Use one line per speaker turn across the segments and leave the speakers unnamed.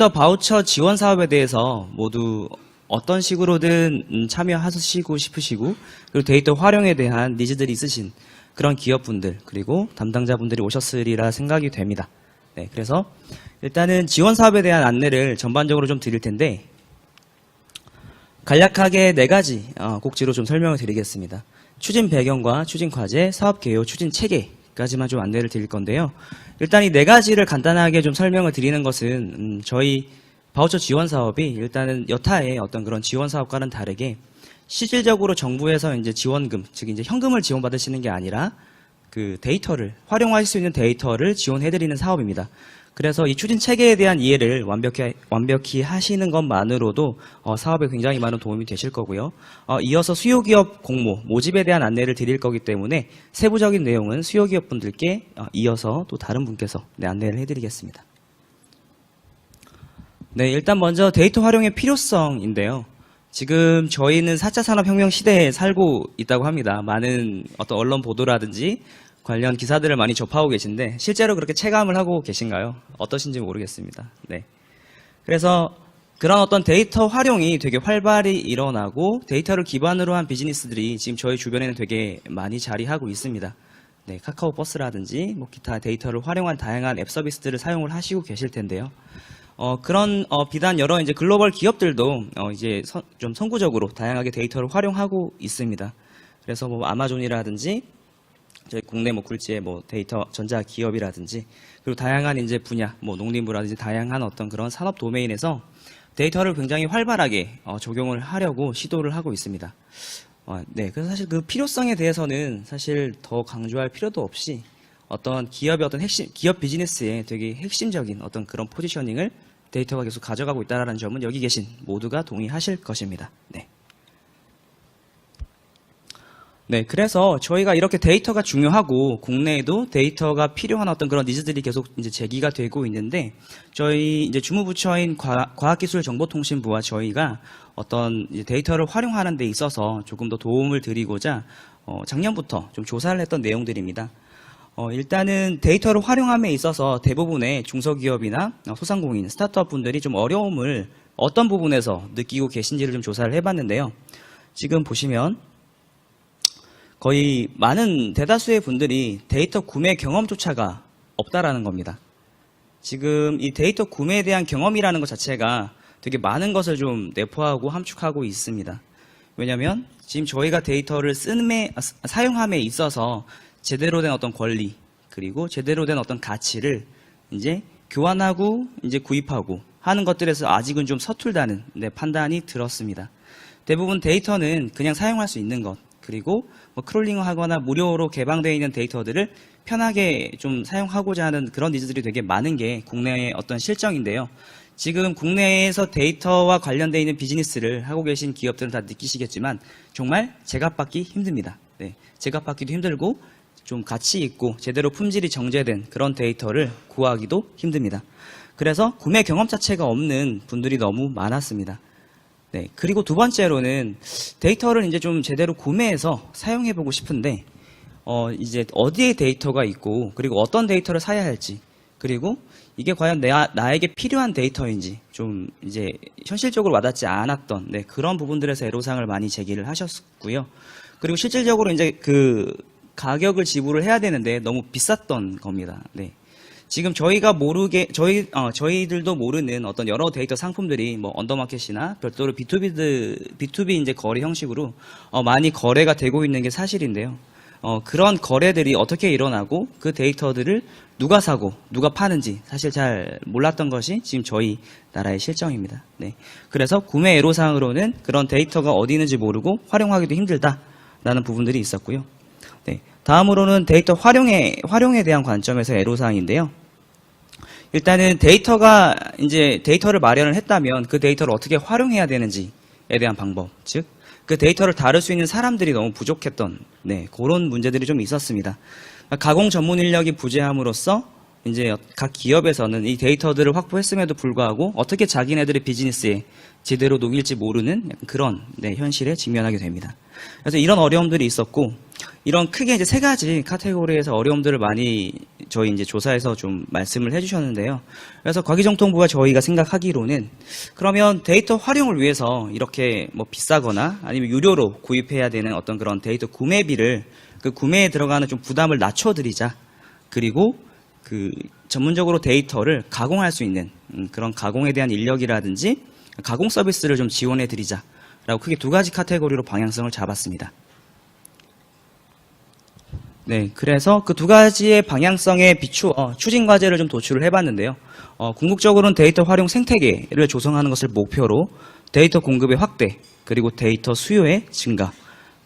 데이터 바우처 지원 사업에 대해서 모두 어떤 식으로든 참여하시고 싶으시고, 그리고 데이터 활용에 대한 니즈들이 있으신 그런 기업분들 그리고 담당자분들이 오셨으리라 생각이 됩니다. 네, 그래서 일단은 지원 사업에 대한 안내를 전반적으로 좀 드릴 텐데, 간략하게 4가지 꼭지로 좀 설명을 드리겠습니다. 추진 배경과 추진 과제, 사업 개요, 추진 체계까지만 좀 안내를 드릴 건데요. 일단 이 4가지를 간단하게 좀 설명을 드리는 것은 저희 바우처 지원 사업이 일단은 여타의 어떤 그런 지원 사업과는 다르게 실질적으로 정부에서 이제 지원금, 즉 이제 현금을 지원받으시는 게 아니라 그 데이터를 활용할 수 있는 데이터를 지원해드리는 사업입니다. 그래서 이 추진 체계에 대한 이해를 완벽히 하시는 것만으로도 사업에 굉장히 많은 도움이 되실 거고요. 이어서 수요기업 공모, 모집에 대한 안내를 드릴 거기 때문에 세부적인 내용은 수요기업분들께 이어서 또 다른 분께서 안내를 해드리겠습니다. 네, 일단 먼저 데이터 활용의 필요성인데요. 지금 저희는 4차 산업혁명 시대에 살고 있다고 합니다. 많은 어떤 언론 보도라든지 관련 기사들을 많이 접하고 계신데 실제로 그렇게 체감을 하고 계신가요? 어떠신지 모르겠습니다. 네. 그래서 그런 어떤 데이터 활용이 되게 활발히 일어나고 데이터를 기반으로 한 비즈니스들이 지금 저희 주변에는 되게 많이 자리하고 있습니다. 네, 카카오 버스라든지 뭐 기타 데이터를 활용한 다양한 앱 서비스들을 사용을 하시고 계실 텐데요. 그런 비단 여러 이제 글로벌 기업들도 이제 좀 선구적으로 다양하게 데이터를 활용하고 있습니다. 그래서 뭐 아마존이라든지 저희 국내 뭐 굴지의 뭐 데이터 전자 기업이라든지 그리고 다양한 이제 분야 뭐 농림부라든지 다양한 어떤 그런 산업 도메인에서 데이터를 굉장히 활발하게 적용을 하려고 시도를 하고 있습니다. 네, 그래서 사실 그 필요성에 대해서는 사실 더 강조할 필요도 없이 어떤 기업의 어떤 기업 비즈니스의 되게 핵심적인 어떤 그런 포지셔닝을 데이터가 계속 가져가고 있다는 점은 여기 계신 모두가 동의하실 것입니다. 네. 네, 그래서 저희가 이렇게 데이터가 중요하고 국내에도 데이터가 필요한 어떤 그런 니즈들이 계속 이제 제기가 되고 있는데 저희 이제 주무부처인 과학기술정보통신부와 저희가 어떤 이제 데이터를 활용하는 데 있어서 조금 더 도움을 드리고자 작년부터 좀 조사를 했던 내용들입니다. 일단은 데이터를 활용함에 있어서 대부분의 중소기업이나 소상공인, 스타트업 분들이 좀 어려움을 어떤 부분에서 느끼고 계신지를 좀 조사를 해봤는데요. 지금 보시면 거의 많은 대다수의 분들이 데이터 구매 경험조차가 없다라는 겁니다. 지금 이 데이터 구매에 대한 경험이라는 것 자체가 되게 많은 것을 좀 내포하고 함축하고 있습니다. 왜냐하면 지금 저희가 데이터를 사용함에 있어서 제대로 된 어떤 권리 그리고 제대로 된 어떤 가치를 이제 교환하고 이제 구입하고 하는 것들에서 아직은 좀 서툴다는 판단이 들었습니다. 대부분 데이터는 그냥 사용할 수 있는 것 그리고 뭐 크롤링하거나 무료로 개방되어 있는 데이터들을 편하게 좀 사용하고자 하는 그런 니즈들이 되게 많은 게 국내의 어떤 실정인데요. 지금 국내에서 데이터와 관련되어 있는 비즈니스를 하고 계신 기업들은 다 느끼시겠지만 정말 제값받기 힘듭니다. 네, 제값받기도 힘들고 좀 가치 있고 제대로 품질이 정제된 그런 데이터를 구하기도 힘듭니다. 그래서 구매 경험 자체가 없는 분들이 너무 많았습니다. 네, 그리고 두 번째로는 데이터를 이제 좀 제대로 구매해서 사용해보고 싶은데 이제 어디에 데이터가 있고 그리고 어떤 데이터를 사야 할지 그리고 이게 과연 나에게 필요한 데이터인지 좀 이제 현실적으로 와닿지 않았던 그런 부분들에서 애로사항을 많이 제기를 하셨고요. 그리고 실질적으로 이제 그 가격을 지불을 해야 되는데 너무 비쌌던 겁니다. 네. 지금 저희가 저희들도 모르는 어떤 여러 데이터 상품들이 뭐 언더마켓이나 별도로 B2B 이제 거래 형식으로 많이 거래가 되고 있는 게 사실인데요. 그런 거래들이 어떻게 일어나고 그 데이터들을 누가 사고 누가 파는지 사실 잘 몰랐던 것이 지금 저희 나라의 실정입니다. 네. 그래서 구매 애로사항으로는 그런 데이터가 어디 있는지 모르고 활용하기도 힘들다라는 부분들이 있었고요. 네. 다음으로는 데이터 활용에 대한 관점에서 애로사항인데요. 일단은 데이터를 마련을 했다면 그 데이터를 어떻게 활용해야 되는지에 대한 방법, 즉 그 데이터를 다룰 수 있는 사람들이 너무 부족했던 그런 문제들이 좀 있었습니다. 가공 전문 인력이 부재함으로써 이제 각 기업에서는 이 데이터들을 확보했음에도 불구하고 어떻게 자기네들의 비즈니스에 제대로 녹일지 모르는 그런 현실에 직면하게 됩니다. 그래서 이런 어려움들이 있었고 이런 크게 이제 세 가지 카테고리에서 어려움들을 많이 저희 이제 조사에서 좀 말씀을 해주셨는데요. 그래서 과기정통부가 저희가 생각하기로는 그러면 데이터 활용을 위해서 이렇게 뭐 비싸거나 아니면 유료로 구입해야 되는 어떤 그런 데이터 구매비를 그 구매에 들어가는 좀 부담을 낮춰드리자. 그리고 그 전문적으로 데이터를 가공할 수 있는 그런 가공에 대한 인력이라든지 가공 서비스를 좀 지원해드리자. 라고 크게 두 가지 카테고리로 방향성을 잡았습니다. 네, 그래서 그 두 가지의 방향성에 비추어 추진 과제를 좀 도출을 해봤는데요. 궁극적으로는 데이터 활용 생태계를 조성하는 것을 목표로 데이터 공급의 확대, 그리고 데이터 수요의 증가,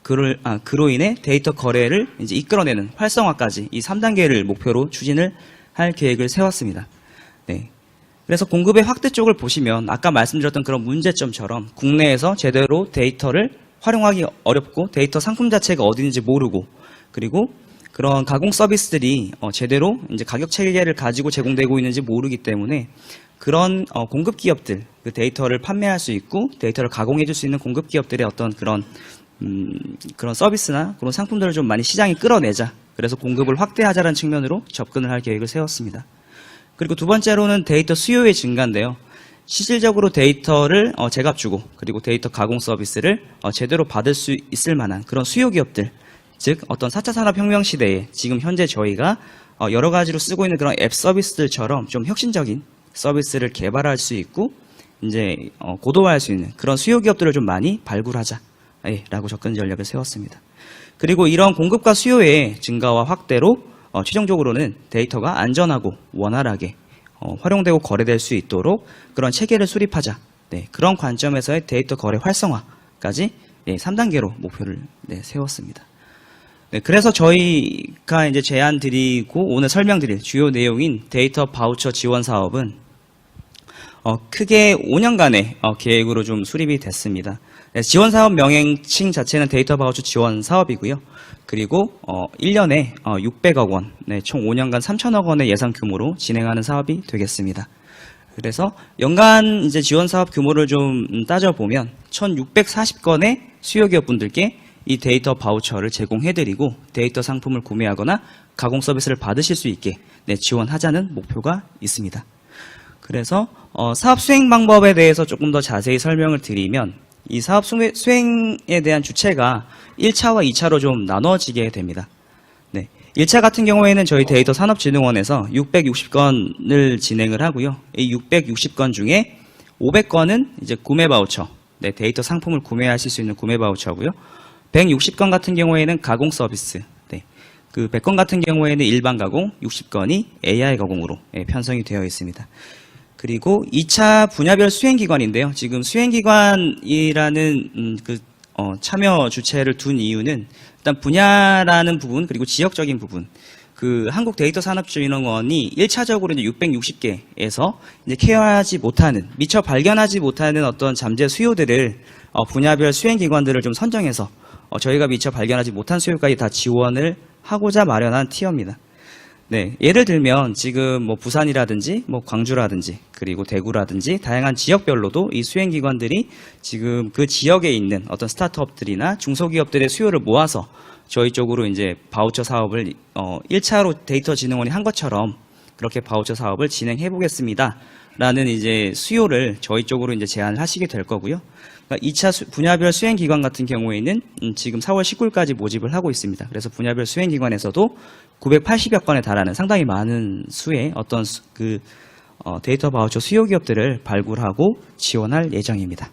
그로 인해 데이터 거래를 이제 이끌어내는 활성화까지 이 3단계를 목표로 추진을 할 계획을 세웠습니다. 네. 그래서 공급의 확대 쪽을 보시면 아까 말씀드렸던 그런 문제점처럼 국내에서 제대로 데이터를 활용하기 어렵고 데이터 상품 자체가 어디인지 모르고 그리고 그런 가공 서비스들이 제대로 이제 가격 체계를 가지고 제공되고 있는지 모르기 때문에 그런 공급 기업들, 그 데이터를 판매할 수 있고 데이터를 가공해 줄 수 있는 공급 기업들의 어떤 그런 서비스나 그런 상품들을 좀 많이 시장에 끌어내자. 그래서 공급을 확대하자라는 측면으로 접근을 할 계획을 세웠습니다. 그리고 두 번째로는 데이터 수요의 증가인데요. 실질적으로 데이터를 제값주고 그리고 데이터 가공 서비스를 제대로 받을 수 있을 만한 그런 수요 기업들, 즉 어떤 4차 산업혁명 시대에 지금 현재 저희가 여러 가지로 쓰고 있는 그런 앱 서비스들처럼 좀 혁신적인 서비스를 개발할 수 있고 이제 고도화할 수 있는 그런 수요 기업들을 좀 많이 발굴하자라고 접근 전략을 세웠습니다. 그리고 이런 공급과 수요의 증가와 확대로 최종적으로는 데이터가 안전하고 원활하게 활용되고 거래될 수 있도록 그런 체계를 수립하자. 네, 그런 관점에서의 데이터 거래 활성화까지 3단계로 목표를 세웠습니다. 네, 그래서 저희가 이제 제안 드리고 오늘 설명드릴 주요 내용인 데이터 바우처 지원 사업은 크게 5년간의 계획으로 좀 수립이 됐습니다. 네, 지원 사업 명칭 자체는 데이터 바우처 지원 사업이고요. 그리고 1년에 600억 원, 네, 총 5년간 3천억 원의 예산 규모로 진행하는 사업이 되겠습니다. 그래서 연간 이제 지원 사업 규모를 좀 따져보면 1,640건의 수요 기업분들께 이 데이터 바우처를 제공해드리고 데이터 상품을 구매하거나 가공 서비스를 받으실 수 있게 지원하자는 목표가 있습니다. 그래서 사업 수행 방법에 대해서 조금 더 자세히 설명을 드리면 이 사업 수행에 대한 주체가 1차와 2차로 좀 나눠지게 됩니다. 네, 1차 같은 경우에는 저희 데이터 산업진흥원에서 660건을 진행을 하고요. 이 660건 중에 500건은 이제 구매 바우처, 네, 데이터 상품을 구매하실 수 있는 구매 바우처고요. 160건 같은 경우에는 가공 서비스, 네, 그 100건 같은 경우에는 일반 가공, 60건이 AI 가공으로 편성이 되어 있습니다. 그리고 2차 분야별 수행기관인데요. 지금 수행기관이라는 참여 주체를 둔 이유는 일단 분야라는 부분 그리고 지역적인 부분, 그 한국데이터산업진흥원이 1차적으로 이제 660개에서 이제 케어하지 못하는, 미처 발견하지 못하는 어떤 잠재 수요들을 분야별 수행기관들을 좀 선정해서 저희가 미처 발견하지 못한 수요까지 다 지원을 하고자 마련한 티어입니다. 네, 예를 들면 지금 뭐 부산이라든지 뭐 광주라든지 그리고 대구라든지 다양한 지역별로도 이 수행기관들이 지금 그 지역에 있는 어떤 스타트업들이나 중소기업들의 수요를 모아서 저희 쪽으로 이제 바우처 사업을 1차로 데이터진흥원이 한 것처럼 그렇게 바우처 사업을 진행해 보겠습니다. 라는 이제 수요를 저희 쪽으로 이제 제안을 하시게 될 거고요. 그러니까 2차 분야별 수행기관 같은 경우에는 지금 4월 19일까지 모집을 하고 있습니다. 그래서 분야별 수행기관에서도 980여 건에 달하는 상당히 많은 수의 어떤 데이터 바우처 수요 기업들을 발굴하고 지원할 예정입니다.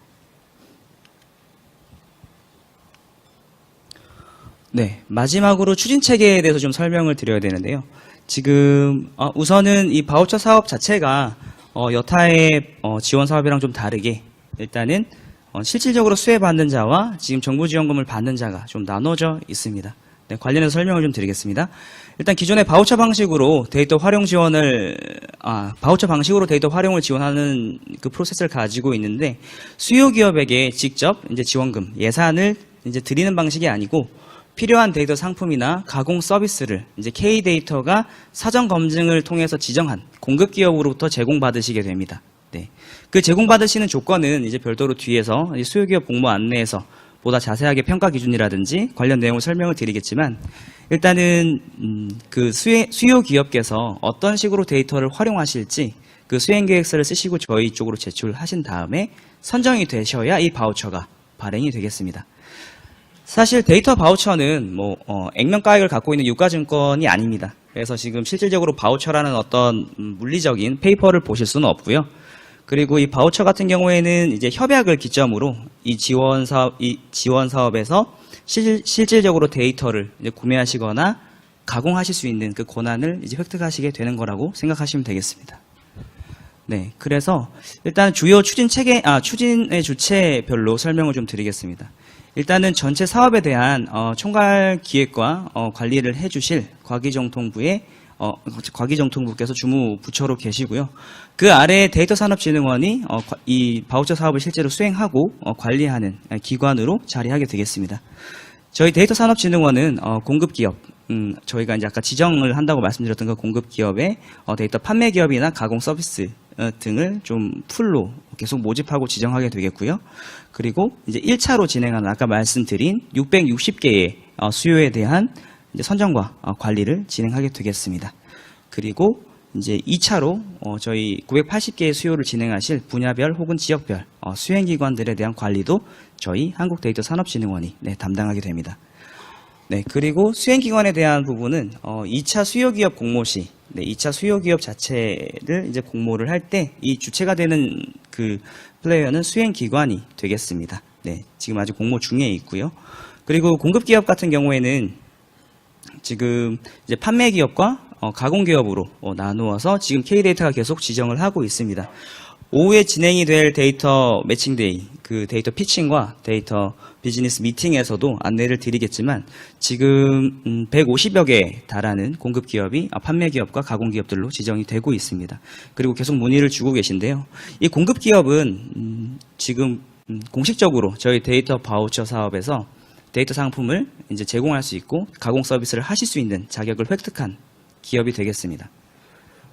네, 마지막으로 추진 체계에 대해서 좀 설명을 드려야 되는데요. 지금 우선은 이 바우처 사업 자체가 여타의 지원 사업이랑 좀 다르게 일단은 실질적으로 수혜받는 자와 지금 정부 지원금을 받는 자가 좀 나눠져 있습니다. 네, 관련해서 설명을 좀 드리겠습니다. 일단 기존의 바우처 방식으로 데이터 활용을 지원하는 그 프로세스를 가지고 있는데 수요 기업에게 직접 이제 지원금, 예산을 이제 드리는 방식이 아니고 필요한 데이터 상품이나 가공 서비스를 이제 K데이터가 사전 검증을 통해서 지정한 공급 기업으로부터 제공받으시게 됩니다. 네. 그 제공받으시는 조건은 이제 별도로 뒤에서 수요 기업 공모 안내에서 보다 자세하게 평가 기준이라든지 관련 내용을 설명을 드리겠지만 일단은 그 수요 기업께서 어떤 식으로 데이터를 활용하실지 그 수행 계획서를 쓰시고 저희 쪽으로 제출하신 다음에 선정이 되셔야 이 바우처가 발행이 되겠습니다. 사실 데이터 바우처는 액면가액을 갖고 있는 유가증권이 아닙니다. 그래서 지금 실질적으로 바우처라는 어떤 물리적인 페이퍼를 보실 수는 없고요. 그리고 이 바우처 같은 경우에는 이제 협약을 기점으로 이 지원 사업에서 실질적으로 데이터를 이제 구매하시거나 가공하실 수 있는 그 권한을 이제 획득하시게 되는 거라고 생각하시면 되겠습니다. 네, 그래서 일단 주요 추진의 주체별로 설명을 좀 드리겠습니다. 일단은 전체 사업에 대한 총괄 기획과 관리를 해주실 과기정통부께서 주무부처로 계시고요. 그 아래 데이터산업진흥원이 이 바우처 사업을 실제로 수행하고 관리하는 기관으로 자리하게 되겠습니다. 저희 데이터산업진흥원은 공급기업, 저희가 이제 아까 지정을 한다고 말씀드렸던 그 공급기업의 데이터 판매기업이나 가공서비스 등을 좀 풀로 계속 모집하고 지정하게 되겠고요. 그리고 이제 1차로 진행하는 아까 말씀드린 660개의 수요에 대한 이제 선정과 관리를 진행하게 되겠습니다. 그리고 이제 2차로 저희 980개의 수요를 진행하실 분야별 혹은 지역별 수행기관들에 대한 관리도 저희 한국데이터산업진흥원이 담당하게 됩니다. 네, 그리고 수행기관에 대한 부분은 2차 수요기업 공모 시 2차 수요기업 자체를 이제 공모를 할 때 이 주체가 되는 그 플레이어는 수행기관이 되겠습니다. 네, 지금 아직 공모 중에 있고요. 그리고 공급기업 같은 경우에는 지금 이제 판매기업과 가공기업으로 나누어서 지금 K데이터가 계속 지정을 하고 있습니다. 오후에 진행이 될 데이터 매칭데이, 그 데이터 피칭과 데이터 비즈니스 미팅에서도 안내를 드리겠지만 지금 150여 개에 달하는 공급기업이 판매기업과 가공기업들로 지정이 되고 있습니다. 그리고 계속 문의를 주고 계신데요. 이 공급기업은 지금 공식적으로 저희 데이터 바우처 사업에서 데이터 상품을 이제 제공할 수 있고 가공 서비스를 하실 수 있는 자격을 획득한 기업이 되겠습니다.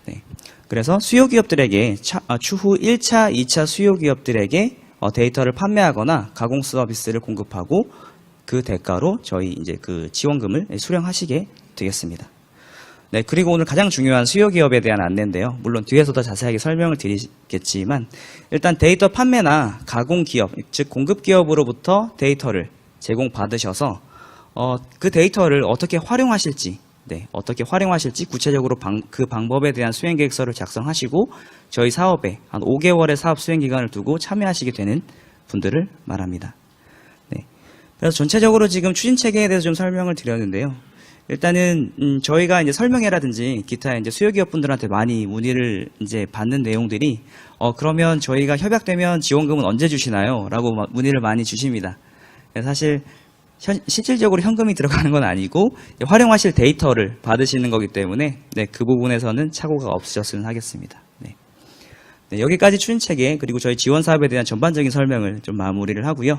네. 그래서 수요 기업들에게 추후 1차, 2차 수요 기업들에게 데이터를 판매하거나 가공 서비스를 공급하고 그 대가로 저희 이제 그 지원금을 수령하시게 되겠습니다. 네, 그리고 오늘 가장 중요한 수요 기업에 대한 안내인데요. 물론 뒤에서 더 자세하게 설명을 드리겠지만 일단 데이터 판매나 가공 기업, 즉 공급 기업으로부터 데이터를 제공받으셔서 그 데이터를 어떻게 활용하실지 구체적으로 그 방법에 대한 수행 계획서를 작성하시고 저희 사업에 한 5개월의 사업 수행 기간을 두고 참여하시게 되는 분들을 말합니다. 네. 그래서 전체적으로 지금 추진 체계에 대해서 좀 설명을 드렸는데요. 일단은 저희가 이제 설명회라든지 기타 이제 수요 기업 분들한테 많이 문의를 이제 받는 내용들이 그러면 저희가 협약되면 지원금은 언제 주시나요? 라고 문의를 많이 주십니다. 사실 실질적으로 현금이 들어가는 건 아니고 활용하실 데이터를 받으시는 거기 때문에 그 부분에서는 착오가 없으셨으면 하겠습니다. 네, 여기까지 추진 체계 그리고 저희 지원 사업에 대한 전반적인 설명을 좀 마무리를 하고요.